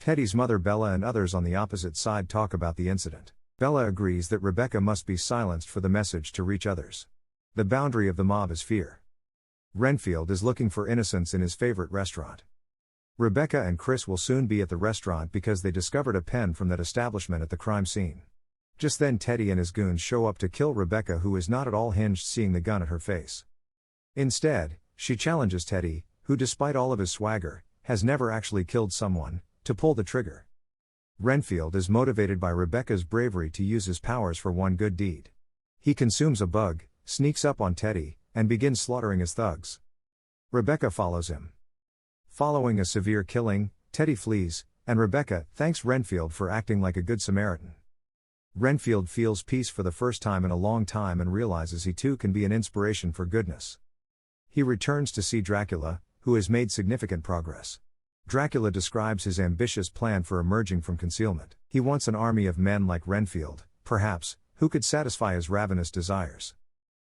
Teddy's mother Bella and others on the opposite side talk about the incident. Bella agrees that Rebecca must be silenced for the message to reach others. The boundary of the mob is fear. Renfield is looking for innocence in his favorite restaurant. Rebecca and Chris will soon be at the restaurant because they discovered a pen from that establishment at the crime scene. Just then Teddy and his goons show up to kill Rebecca, who is not at all hinged seeing the gun at her face. Instead, she challenges Teddy, who despite all of his swagger, has never actually killed someone, to pull the trigger. Renfield is motivated by Rebecca's bravery to use his powers for one good deed. He consumes a bug, sneaks up on Teddy, and begins slaughtering his thugs. Rebecca follows him. Following a severe killing, Teddy flees, and Rebecca thanks Renfield for acting like a good Samaritan. Renfield feels peace for the first time in a long time and realizes he too can be an inspiration for goodness. He returns to see Dracula, who has made significant progress. Dracula describes his ambitious plan for emerging from concealment. He wants an army of men like Renfield, perhaps, who could satisfy his ravenous desires.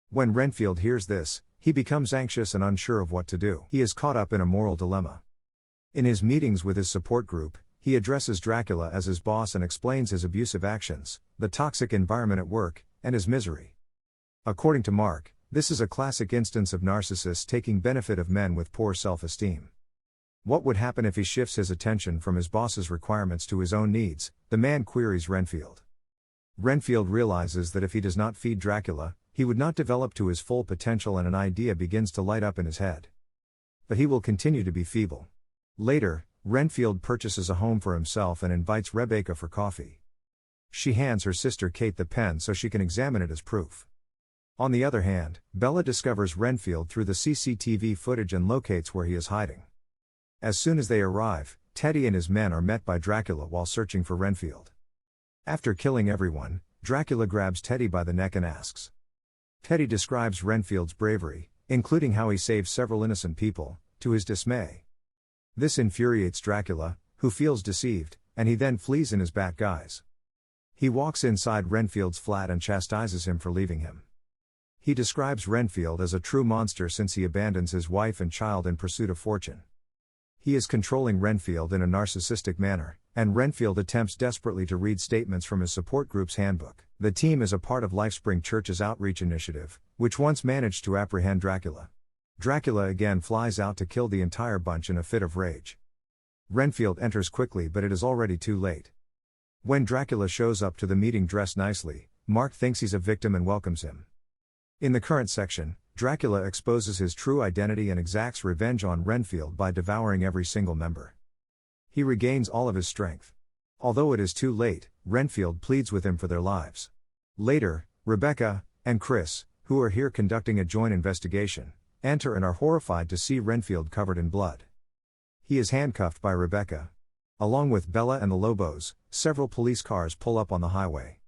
When Renfield hears this, he becomes anxious and unsure of what to do. He is caught up in a moral dilemma. In his meetings with his support group, he addresses Dracula as his boss and explains his abusive actions, the toxic environment at work, and his misery. According to Mark, this is a classic instance of narcissists taking benefit of men with poor self-esteem. What would happen if he shifts his attention from his boss's requirements to his own needs? The man queries Renfield. Renfield realizes that if he does not feed Dracula, he would not develop to his full potential, and an idea begins to light up in his head. But he will continue to be feeble. Later, Renfield purchases a home for himself and invites Rebecca for coffee. She hands her sister Kate the pen so she can examine it as proof. On the other hand, Bella discovers Renfield through the CCTV footage and locates where he is hiding. As soon as they arrive, Teddy and his men are met by Dracula while searching for Renfield. After killing everyone, Dracula grabs Teddy by the neck and asks. Teddy describes Renfield's bravery, including how he saved several innocent people, to his dismay. This infuriates Dracula, who feels deceived, and he then flees in his bat guise. He walks inside Renfield's flat and chastises him for leaving him. He describes Renfield as a true monster since he abandons his wife and child in pursuit of fortune. He is controlling Renfield in a narcissistic manner, and Renfield attempts desperately to read statements from his support group's handbook. The team is a part of Lifespring Church's outreach initiative, which once managed to apprehend Dracula. Dracula again flies out to kill the entire bunch in a fit of rage. Renfield enters quickly, but it is already too late. When Dracula shows up to the meeting dressed nicely, Mark thinks he's a victim and welcomes him. In the current section, Dracula exposes his true identity and exacts revenge on Renfield by devouring every single member. He regains all of his strength. Although it is too late, Renfield pleads with him for their lives. Later, Rebecca and Chris, who are here conducting a joint investigation, enter and are horrified to see Renfield covered in blood. He is handcuffed by Rebecca. Along with Bella and the Lobos, several police cars pull up on the highway.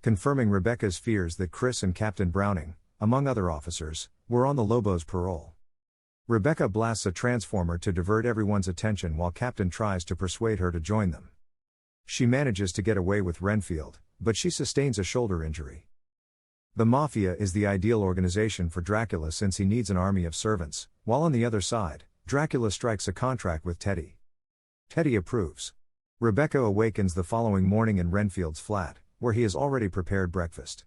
Confirming Rebecca's fears that Chris and Captain Browning, among other officers, were on the Lobos' parole. Rebecca blasts a transformer to divert everyone's attention while Captain tries to persuade her to join them. She manages to get away with Renfield, but she sustains a shoulder injury. The Mafia is the ideal organization for Dracula since he needs an army of servants, while on the other side, Dracula strikes a contract with Teddy. Teddy approves. Rebecca awakens the following morning in Renfield's flat, where he has already prepared breakfast.